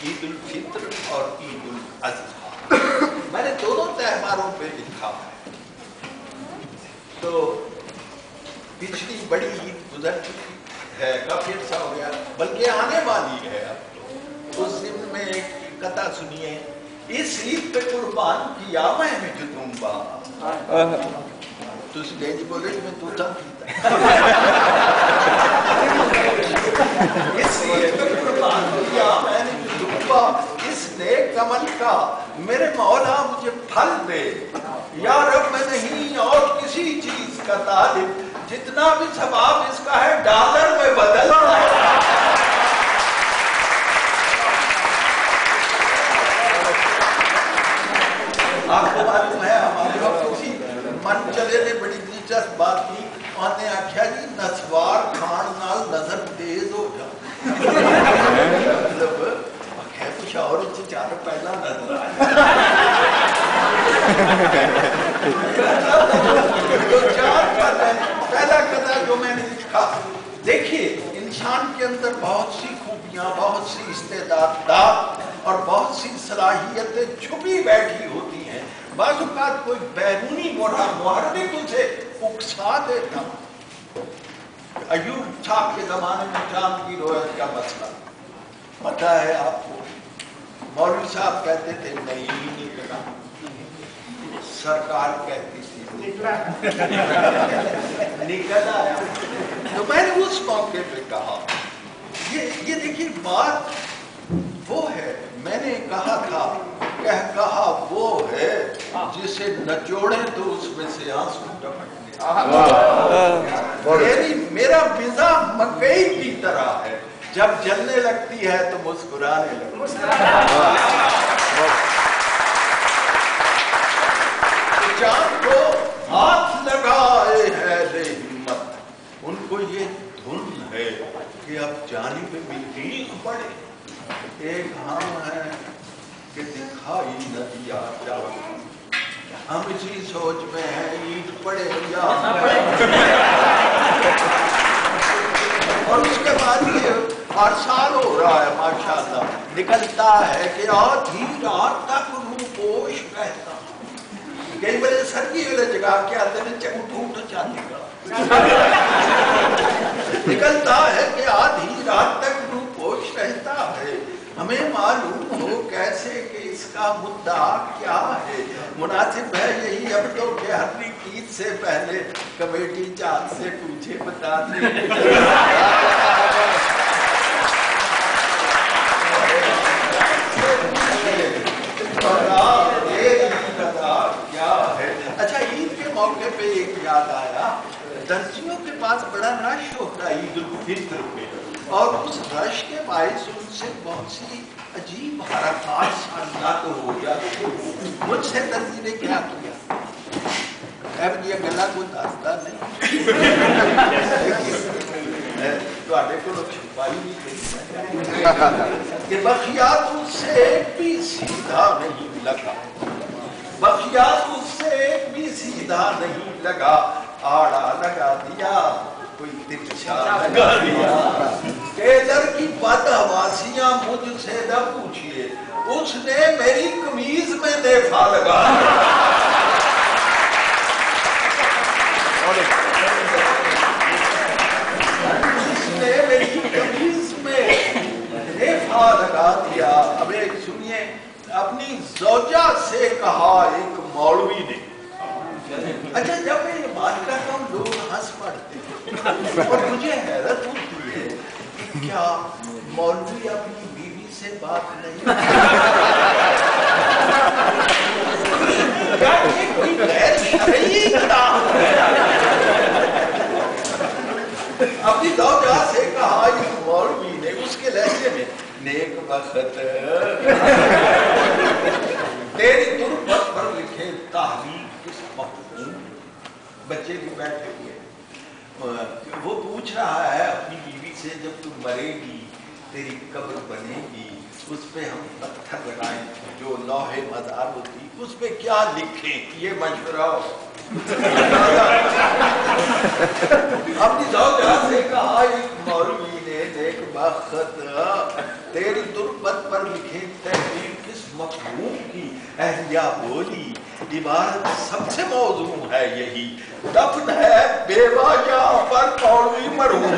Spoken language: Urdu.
عید الفطر اور عید الاضحیٰ، میں نے دونوں تہواروں پہ لکھا ہے. تو پچھلی بڑی عید گزر چکی ہے، کافی عرصہ ہو گیا، بلکہ آنے والی ہے اب. تو اس ضمن میں ایک قطع سنیے. اس عید پہ قربان کیا میں مجھ تم با تو اس لیے جی بولے کہ میں تو تھا اس عید پہ قربان کیا میں نے مجھ تم با، اس نیک عمل کا میرے مولا مجھے پھل دے. یا رب میں نہیں اور کسی چیز کا طالب، جتنا بھی ثواب اس کا ہے ڈالر میں بدل ہے. آپ کو معلوم ہے ہمارے وقت کسی من چلے نے بڑی دلچسپ بات کی، انہوں نے آخیا جی نسوار کھان نال نظر تیز ہو جا. مطلب آخیا کچھ اور چار پہلا نظر آیا. پہلا قطعہ جو میں نے لکھا، دیکھیے انسان کے اندر بہت سی خوبیاں، بہت سی استعدادات اور بہت سی صلاحیتیں چھپی بیٹھی ہوتی ہیں. بعض اوقات کوئی بیرونی محرک اسے اکسا دیتا. ایوب صاحب کے زمانے میں چاند کی رویت کا مسئلہ پتہ ہے آپ کو. مولوی صاحب کہتے تھے نہیں نکلا، سرکار کہتی تھی نکل آیا. تو میں نے اس موقع پہ کہا یہ دیکھیے بات وہ ہے، میں نے کہا تھا کہا وہ ہے جسے نچوڑیں تو اس میں سے آنسو ٹپکنے. میرا مزاح مکئی کی طرح ہے، جب جلنے لگتی ہے تو مسکرانے لگتی ہے. چاند کو ہاتھ لگائے ہے لے ہمت، ان کو یہ دھن ہے کہ اب جانب ملکی پڑے. ایک ہم ہے کہ دکھائی نہ دیا کیا، ہم اسی سوچ میں ہیں عید پڑے یا نہ پڑے. اور اس کے بعد یہ ہر سال ہو رہا ہے ماشاءاللہ، نکلتا ہے کہ آدھی رات تک روپوش رہتا. کئی بڑے سردی والے جگہ کے آتے ہیں اٹھ جانے کا. نکلتا ہے کہ آدھی رات تک روپوش رہتا ہے. ہمیں معلوم ہو کیسے کہ اس کا مدعا کیا ہے. مناسب ہے یہی اب تو کہ ہر عید سے پہلے کمیٹی چاند سے پوچھے بتا دیں کیا ہے. اچھا عید کے موقع پہ ایک یاد آیا، درزیوں کے پاس بڑا رش ہوتا ہے عید الفطر پہ، اور اس رش کے باعث ان سے بہت سی عجیب حرکات سازگار تو ہو جاتی. مجھ سے درزی نے کیا کیا، یہ گلا کو دستا نہیں کہ بخیات اس سے ایک بھی سیدھا نہیں لگا، بخیات اس سے ایک بھی سیدھا نہیں لگا. آڑا لگا دیا کوئی ترچھا لگا دیا. ٹیلر کی بدحواسیاں مجھ سے نہ پوچھئے، اس نے میری قمیض میں نیفا لگا. اس نے میری قمیض میں نیفا لگا دیا. اب ایک سنیے، اپنی زوجہ سے کہا ایک مولوی نے. اچھا جب میں یہ بات کرتا ہوں لوگ ہنس پڑتے ہیں اور مجھے حیرت ہوتی ہے کہ کیا مولوی اپنی بیوی سے بات نہیں کیا یہ کوئی غیر شرعی کلام ہے؟ اپنی زوجہ سے کہا ایک مولوی نے اس کے لہجے میں، نیک بخت تیری تربت پر لکھے تحریک کس مفہوم. بچے بھی بیٹھے ہوئے، وہ پوچھ رہا ہے اپنی بیوی سے جب تم مرے گی تیری قبر بنے گی اس پہ ہم پتھر لگائیں جو لوح مزار ہوتی اس پہ کیا لکھیں، یہ مشورہ ہو. اپنی زوجہ سے کہا ایک مولوی نے، نیک بخت تیری تربت پر لکھے کی اہلیہ بولی عبارت سب سے موضوع ہے یہی، دفن ہے بیوہ جہاں پر مولوی مرحوم